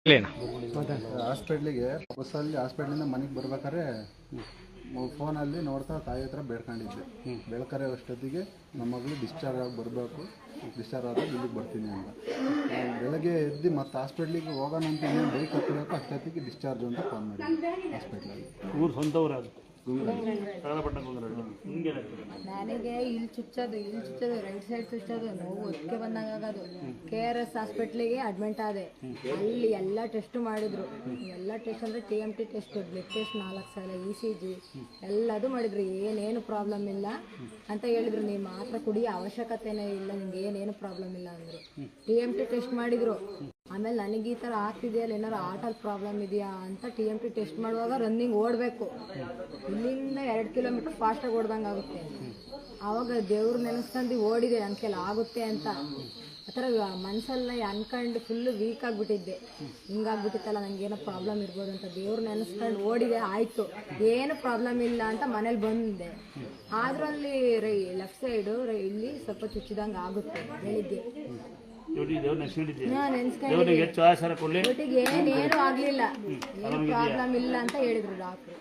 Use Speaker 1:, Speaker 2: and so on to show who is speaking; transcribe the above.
Speaker 1: ಹಾಸ್ಪಿಟ್ಲಿಗೆ ಬಸ್ಸಲ್ಲಿ ಹಾಸ್ಪಿಟ್ಲಿಂದ ಮನೆಗೆ ಬರ್ಬೇಕಾದ್ರೆ ಫೋನಲ್ಲಿ ನೋಡ್ತಾ ತಾಯಿ ಹತ್ರ ಬೇಡ್ಕೊಂಡಿದ್ದೆ. ಬೆಳಕರೆ ಅಷ್ಟೊತ್ತಿಗೆ ನಮ್ಮ ಮಗಳು ಡಿಸ್ಚಾರ್ಜ್ ಆಗಿ ಬರಬೇಕು, ಡಿಸ್ಚಾರ್ಜ್ ಆದಾಗ ಇಲ್ಲಿಗೆ ಬರ್ತೀನಿ ಅಂತ. ಬೆಳಗ್ಗೆ ಎದ್ದು ಮತ್ತೆ ಹಾಸ್ಪಿಟ್ಲಿಗೆ ಹೋಗೋಣ ಅಂತ ಇನ್ನೇನು ಬೈಕ್ ಹತ್ತಬೇಕು, ಅಷ್ಟೊತ್ತಿಗೆ ಡಿಸ್ಚಾರ್ಜ್ ಅಂತ ಫೋನ್ ಮಾಡಿದ್ದೆ ಹಾಸ್ಪಿಟ್ಲಲ್ಲಿ.
Speaker 2: ಊರು ಸ್ವಂತವ್ರು ಅದು
Speaker 3: ನನಗೆ ಇಲ್ಲಿ ಚುಚ್ಚೋದು ರೈಟ್ ಸೈಡ್ ಚುಚ್ಚೋದು, ನೋವು ಒಟ್ಟಿಗೆ ಬಂದಂಗಾಗೋದು. KRS ಹಾಸ್ಪಿಟ್ಲಿಗೆ ಅಡ್ಮಿಂಟ್ ಆದೆ. ಅಲ್ಲಿ ಎಲ್ಲ ಟೆಸ್ಟ್ ಮಾಡಿದ್ರು. ಎಲ್ಲ ಟೆಸ್ಟ್ ಅಂದರೆ TMT ಟೆಸ್ಟ್, ಬ್ಲಡ್ ಟೆಸ್ಟ್ 4 ಸಲ, ECG ಎಲ್ಲದು ಮಾಡಿದ್ರು. ಏನೇನು ಪ್ರಾಬ್ಲಮ್ ಇಲ್ಲ ಅಂತ ಹೇಳಿದ್ರು. ನೀವು ಮಾತ್ರ ಕುಡಿಯೋ ಅವಶ್ಯಕತೆನೇ ಇಲ್ಲ, ನಿಮ್ಗೆ ಏನೇನು ಪ್ರಾಬ್ಲಮ್ ಇಲ್ಲ ಅಂದರು. TMT ಟೆಸ್ಟ್ ಮಾಡಿದರು. ಆಮೇಲೆ ನನಗೆ ಈ ಥರ ಆಗ್ತಿದೆಯಲ್ಲ, ಏನಾರು ಆಟಲ್ಲಿ ಪ್ರಾಬ್ಲಮ್ ಇದೆಯಾ ಅಂತ TMT ಟೆಸ್ಟ್ ಮಾಡುವಾಗ ರನ್ನಿಂಗ್ ಓಡಬೇಕು. ಇಲ್ಲಿಂದ 2 ಕಿಲೋಮೀಟ್ರ್ ಫಾಸ್ಟಾಗಿ ಓಡ್ದಂಗೆ ಆಗುತ್ತೆ. ಆವಾಗ ದೇವ್ರು ನೆನೆಸ್ಕೊಂಡು ಓಡಿದೆ, ನನ್ನ ಕೈಲಿ ಆಗುತ್ತೆ ಅಂತ. ಆ ಥರ ಮನಸ್ಸಲ್ಲ ಅನ್ಕೊಂಡು ಫುಲ್ಲು ವೀಕ್ ಆಗಿಬಿಟ್ಟಿದ್ದೆ. ಹಿಂಗಾಗ್ಬಿಟ್ಟಿತ್ತಲ್ಲ, ನನಗೇನೋ ಪ್ರಾಬ್ಲಮ್ ಇರ್ಬೋದು ಅಂತ ದೇವ್ರು ನೆನೆಸ್ಕೊಂಡು ಓಡಿದೆ. ಆಯಿತು, ಏನು ಪ್ರಾಬ್ಲಮ್ ಇಲ್ಲ ಅಂತ ಮನೇಲಿ ಬಂದೆ. ಆದರೂ ಅಲ್ಲಿ ಲೆಫ್ಟ್ ಸೈಡು ಇಲ್ಲಿ ಸ್ವಲ್ಪ ಚುಚ್ಚಿದಂಗೆ ಆಗುತ್ತೆ ಬೆಳಿಗ್ಗೆ. ಏನೇನು ಆಗ್ಲಿಲ್ಲ, ಏನು ಪ್ರಾಬ್ಲಮ್ ಇಲ್ಲ ಅಂತ ಹೇಳಿದ್ರು ಡಾಕ್ಟ್ರು.